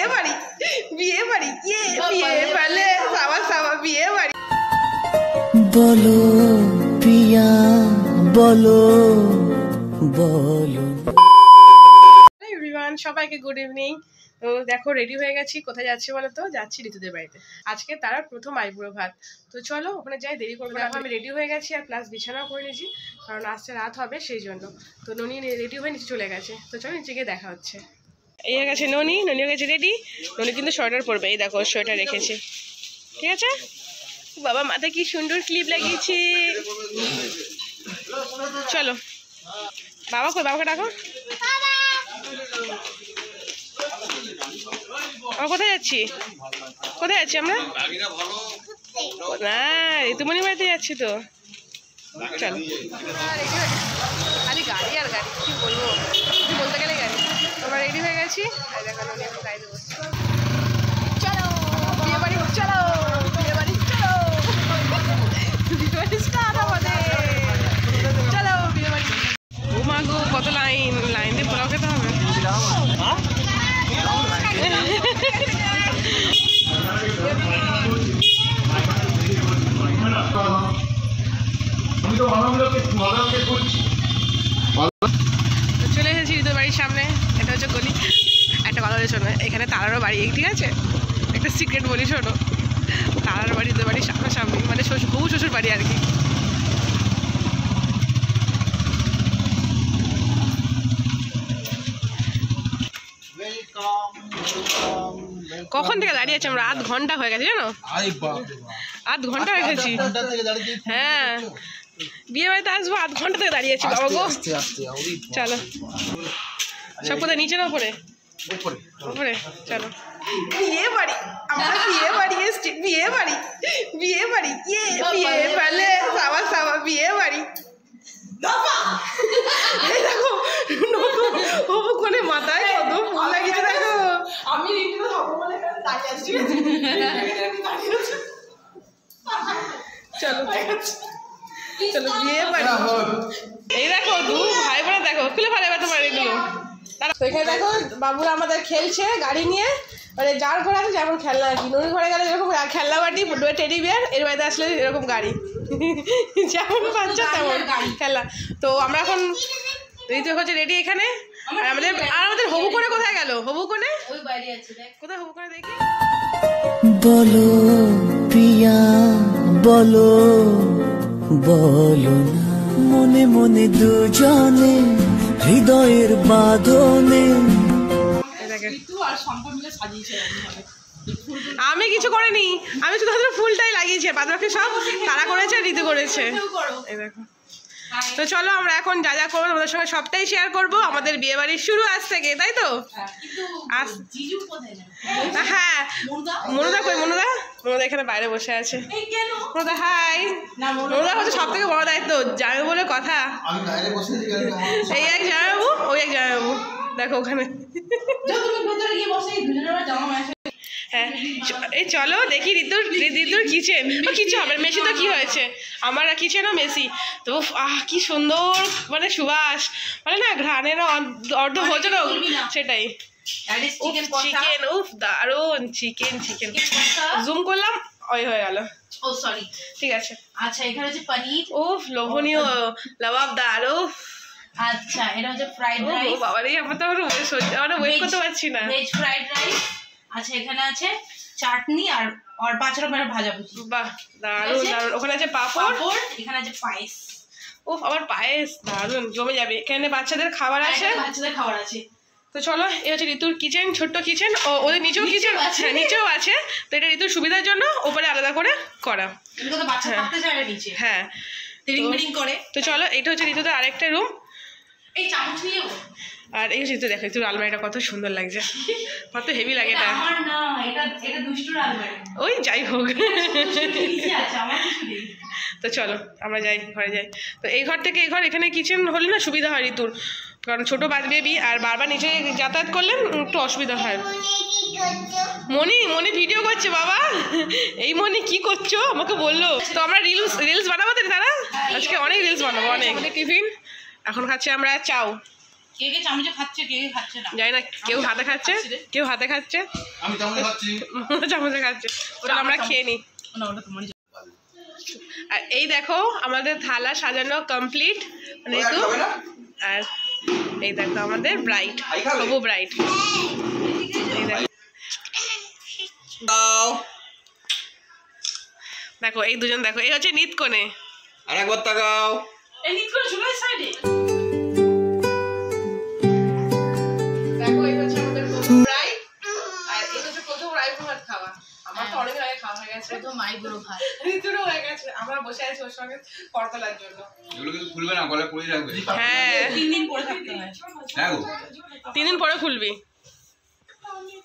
বিয়ে বাড়ি বিয়ে বাড়ি সাবা সাবা বিয়ে বাড়ি। বলো পিয়া বলো বলো। এভরিওয়ান, সবাইকে গুড ইভিনিং। তো দেখো রেডি হয়ে গেছি। কোথায় যাচ্ছি বলো তো? যাচ্ছি ঋতুদের বাড়িতে। আজকে তারা প্রথম আইবুড়ো ভাত। তো চলো ওখানে যাই, দেরি করবো না। আমি রেডি হয়ে গেছি আর প্লাস বিছানাও করে নিয়েছি, কারণ আজকে রাত হবে সেই জন্য। তো ননি রেডি হয়ে নিচে চলে গেছে। তো চলো নিচে গিয়ে দেখা হচ্ছে। এই হয়ে গেছে ননি হয়ে গেছে রেডি। ননি কিন্তু সোয়েটার পরবে, এই দেখো সোয়েটার রেখেছি, ঠিক আছে? বাবা মাথায় কি সুন্দর ক্লিপ লাগিয়েছি। চলো বাবা কই, বাবাকে ডাকো। কোথায় যাচ্ছি আমরা? না, ঋতুমণি বাড়িতে যাচ্ছি তো। চলো। আরে গাড়ি আর গাড়ি, কি বলবো, বলতে গেলে গাড়ি। আমরা রেডি হয়ে গেছি। গাড়িতে বসছি। চলো বিয়ে বাড়ি, চলো বিয়ে বাড়ি, চলো বিয়ে বাড়ি স্টার্ট আমাদের। চলো বিয়ে বাড়ি। ও মা গো, কত লাইন দিয়ে পোলাও খেতে হবে। চলে এসেছি ঋতুর বাড়ির সামনে। এটা হচ্ছে গলি। একটা কথা বলে শোনো, এখানে তারারও বাড়ি, ঠিক আছে? একটা সিক্রেট বলি শোনো, তারার বাড়ি ঋতুর বাড়ির সামনাসামনি, মানে বহু শ্বশুর বাড়ি আর কি। কখন থেকে দাঁড়িয়ে আছি আমরা? আধ ঘন্টা হয়ে গেছে জানো, আধ ঘন্টা হয়ে গেছি। হ্যাঁ, বিয়ে বাড়িতে আসবো, আধ ঘন্টা থেকে দাঁড়িয়ে আছি বাবা গো। চলো সব কোথায়, নিচে না উপরে? উপরে। চলো বিয়ে বাড়ি, আমরা বিয়ে বাড়ি বিয়ে ফেলে সাবা সাবা বিয়ে বাড়ি। দেখো কোনে মাথায় কত ফুল লাগিয়েছে দেখো। আমি চলো চলো বিয়ে বাড়ি। এই দেখো দু ভাই বোনে, দেখো খুলে ফেলে তোমার এগুলো। তো এখানে দেখো বাবুরা আমাদের খেলছে গাড়ি নিয়ে, মানে যার ঘরে আছে যেমন খেলনা আর কি। নুনির ঘরে গেলে যেরকম খেলনা বাটি, টেডি বিয়ার, এর বাড়িতে আসলে এরকম গাড়ি, যেমন বাচ্চা তেমন খেলনা। তো আমরা এখন ঋতু হচ্ছে রেডি এখানে। আর আমাদের হবু কোণে কোথায় গেল? হবু কোণে কোথায়? হবু কোণে দেখি। বলো পিয়া বলো বলো না, মনে মনে দুজনে হৃদয়ের বাঁধনে। আমি কিছু করিনি, আমি শুধু ফুলটাই লাগিয়েছি, বাদ বাকি সব তারা করেছে, ঋতু করেছে। এই দেখো। তো চলো আমরা এখন যা যা করবো আমাদের সঙ্গে সবটাই শেয়ার করবো। আমাদের বিয়ে বাড়ির শুরু আজ থেকে, তাই তো? হ্যাঁ, মনুদা কই? মনুদা এখানে বাইরে বসে আছে। মনুদা হাই। মনুদা হচ্ছে সব থেকে বড় দায়িত্ব, জামাইবাবু বলে কথা। এই এক জামাইবাবু, ওই এক জামাইবাবু, দেখো ওখানে। হ্যাঁ, এই চলো দেখি ঋতুর কিচেন। কিছু হবে মেসি, তো কি হয়েছে, আমার কিচেনও মেসি। তো কি সুন্দর, মানে সুবাস, মানে না ঘ্রাণেরও অর্ধ ভোজন, সেটাই। চিকেন, উফ দারুন চিকেন। জুম করলাম, ওই হয়ে গেল। ও সরি, ঠিক আছে। আচ্ছা, এখানে হচ্ছে পনির, উফ লোভনীয় লবাবদার। উফ আচ্ছা, এটা হচ্ছে ফ্রাইড রাইস। বাবা রে, আমার তো আমরা ওয়েট করতে পারছি না। Veg fried rice. আচ্ছা, এখানে আছে চাটনি আর 5 রকমের ভাজাভুজি। বাহ দারুন দারুন। ওখানে আছে পাঁপড়, এখানে আছে পায়েস। উফ আবার পায়েস, দারুন জমে যাবে। এখানে বাচ্চাদের খাবার আছে। তো চলো, এই হচ্ছে ঋতুর কিচেন, ছোট্ট কিচেন। ওদের নিচেও কিচেন, নিচেও আছে। তো এটা ঋতুর সুবিধার জন্য ওপরে আলাদা করে করা। হ্যাঁ, তো চলো, এটা হচ্ছে ঋতুদের আরেকটা রুম। আর এই হচ্ছে দেখো ঋতুর আলমারিটা কত সুন্দর লাগছে, কত হেভি লাগে এটা। ওই যাই হোক। তো চলো আমরা যাই, ঘরে যাই। তো এই ঘর থেকে এই ঘর, এখানে কিচেন হলে না সুবিধা হয় ঋতুর, কারণ ছোটো বেবি আর বারবার নিচে যাতায়াত করলে একটু অসুবিধা হয়। মনি ভিডিও করছে বাবা। এই মনি কি করছো আমাকে বললো। তো আমরা রিলস বানাবো তো, তারা আজকে অনেক রিলস বানাবো, অনেক। টিফিন এখন খাচ্ছি আমরা চাউ। কে কে চামচে খাচ্ছে কে কে খাচ্ছে না জানি না, কেউ হাতে খাচ্ছে, কেউ হাতে খাচ্ছে, আমি চামচে খাচ্ছি। চামচে খাচ্ছে। ওটা আমরা খেয়ে নিই। না ওটা তোমারই। আর এই দেখো আমাদের থালা সাজানো কমপ্লিট, মানে ওরা খাবে না? আর এই দেখো আমাদের ব্রাইট, হবু ব্রাইট। এই দেখো, দেখো এই দুজন, দেখো এই হচ্ছে নিতকনে। আরেকবার তাকাও। এই নিত করে ঝুলাই সাইডে। দেখো এই হচ্ছে আমাদের হবু ব্রাইট, আর এই হচ্ছে প্রথম রাইস ভাত খাওয়া। আমার তো অনেক আগে খাওয়া হয়ে গেছে, তো মাই গুলো ভাত। ঋতুরও হয়ে গেছে। আমরা বসে আছি ওর সঙ্গে করতলার জন্য। এগুলো কিন্তু খুলবে না, গলায় পড়ে রাখবে। হ্যাঁ 3 দিন পরে থাকতে হয়। হ্যাঁ গো। 3 দিন পরে খুলবি।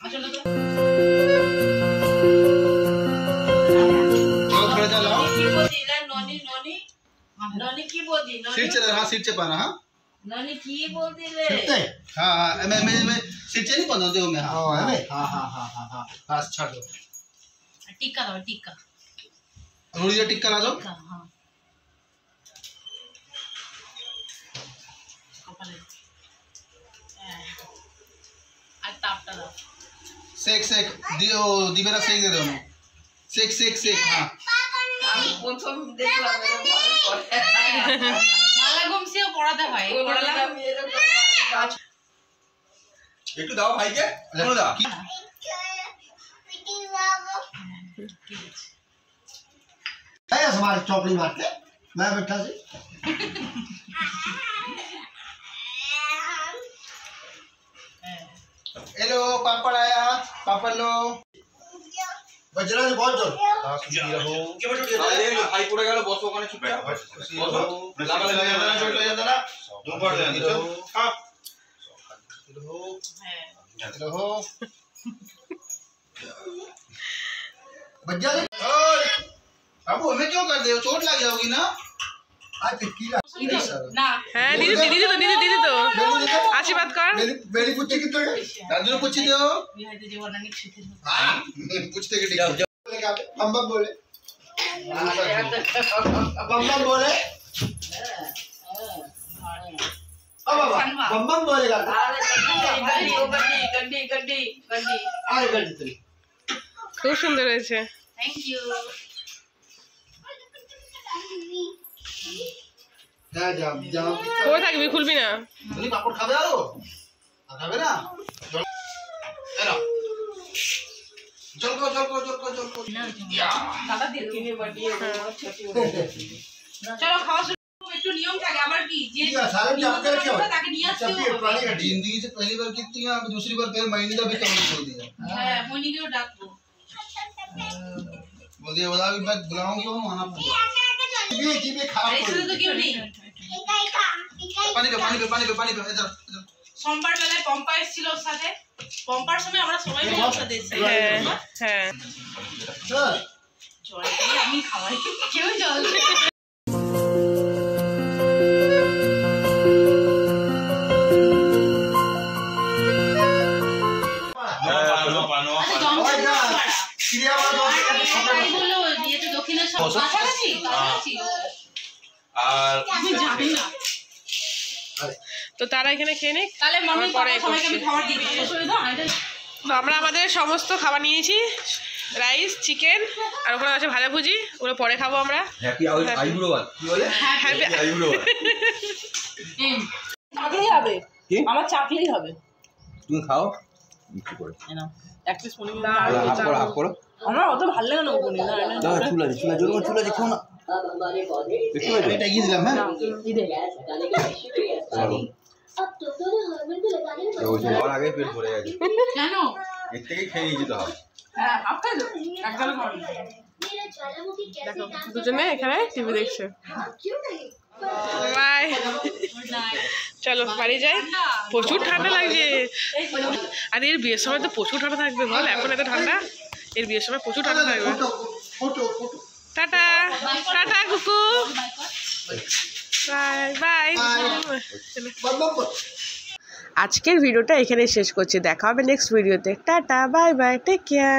আসলে তো चलो थोड़ा चलाओ। কি বলি না ননি ননি ননি কি বলি ননি सीट चला, हाँ सीट चपाना, हाँ ननी की बोलती ले सीटते हाँ हाँ मैं सीट से नहीं पहुंचाते हूँ मैं। हाँ हाँ हाँ हाँ हाँ हाँ बस छोड़ दो। टिक्का दो टिक्का थोड़ी देर टिक्का ला दो। हाँ कपाले आज तापटा दो सेक सेक दियो दिबेरा सेक दे दो। सेक सेक सेक हाँ। আমি প্রথম দেখলাম এরকম ভাবে করে। মালা ঘুমসিও পড়াতে হয় পড়ালাম আমি এরকম একটু দাও ভাইকে। কোনো দাও। है हमारे चौकड़ी मारते मैं बैठा से हेलो पापड़ आया, पापड़ लो। बजरा से बहुत जोर भाई पूरा गया बस ওখানে চুপে বসো লাগালে লাগে না চলে যায় না দুবার দেন হাফ हेलो बजरा ओए बाबू हमें क्यों कर दे हो, चोट लग जाओगी ना। आज कीड़ा ना হ্যাঁ দিদি দিদি তো দিদি দিদি তো আশীর্বাদ কর। मेरी मेरी पुच्ची कितने दादू ने पूछ दो। বিহাইতে জীবন অনেক শিখে हां पूछते के ठीक बम बम बोले बम बम बोले अब बम बम बोलेगा गड्डी गड्डी गड्डी आगे कर देते খুব সুন্দর হয়েছে। थैंक यू जा जा जा কোথায় থাকবি, খুলবি না? তুমি পাপড় খাবে আরো খাবে না এরা চল কো দাদা দিয়ে কিনে বাড়িয়ে चलो खाओ একটু নিয়ম থাকে আবার কি যে ठीक है सारे चाप के रखे हो তাকে নিয়ে আসতে चापी হবে पानी का जिंदगी से पहली बार कितनी है, अब दूसरी बार फिर महीने का भी कम बोल दिया। হ্যাঁ মনিকেও डाकबो बोल दिया बता भी मैं बुलाऊं क्यों आना पड़ेगा। जीबे खराब ऐसे कर तो क्यों नहीं पानी पे इधर সোমবার বেলায় পম্পা এসেছিল ওর সাথে পম্পার সময় আমরা সবাই মিলে ওর সাথে এসেছি হ্যাঁ হ্যাঁ सर জল খেয়ে আমি খাওয়াই কেউ জল चिड़िया वाला তাই বললো বিয়েতে দক্ষিণেশ্বর কাছাকাছি কাছাকাছি আর আমি জানি না তো তারা এখানে খেয়ে নিক, তাহলে মামি আমরা পরে সবাইকে আমি করছি। খাবার দিই শ্বশুর দাও এটা তো আমরা আমাদের সমস্ত খাবার নিয়েছি, রাইস, চিকেন, আর ওখানে আছে ভাজাভুজি, ওগুলো পরে খাবো আমরা। হ্যাপি আইবুড়ো বাদ কি বলে হ্যাপি আইবুড়ো চাকলেই হবে, আমার চাকলেই হবে। তুমি খাও কি করে এক পিস পনির হাফ করো আমার অত ভালো লাগে না পনির না দাও চুলা জোর চুলা খাও না এটা কি দিলাম হ্যাঁ और आगे पेट भरे गया কেন এর থেকে খেয়ে নিতে হবে। হ্যাঁ আপনার একদম করুন। দেখো দুজনে এখানে টিভি দেখছে। বাই, গুড নাইট চলো বাড়ি যাই। প্রচুর ঠান্ডা লাগছে, আর এর বিয়ের সময় তো প্রচুর ঠান্ডা থাকবে বল, এখন এত ঠান্ডা, এর বিয়ের সময় প্রচুর ঠান্ডা থাকবে। फोटो फोटो টাটা টাটা কুকু, বাই বাই। बम बम আজকের ভিডিওটা এখানে শেষ করছি, দেখা হবে নেক্সট ভিডিওতে। Ta-ta bye bye, take care.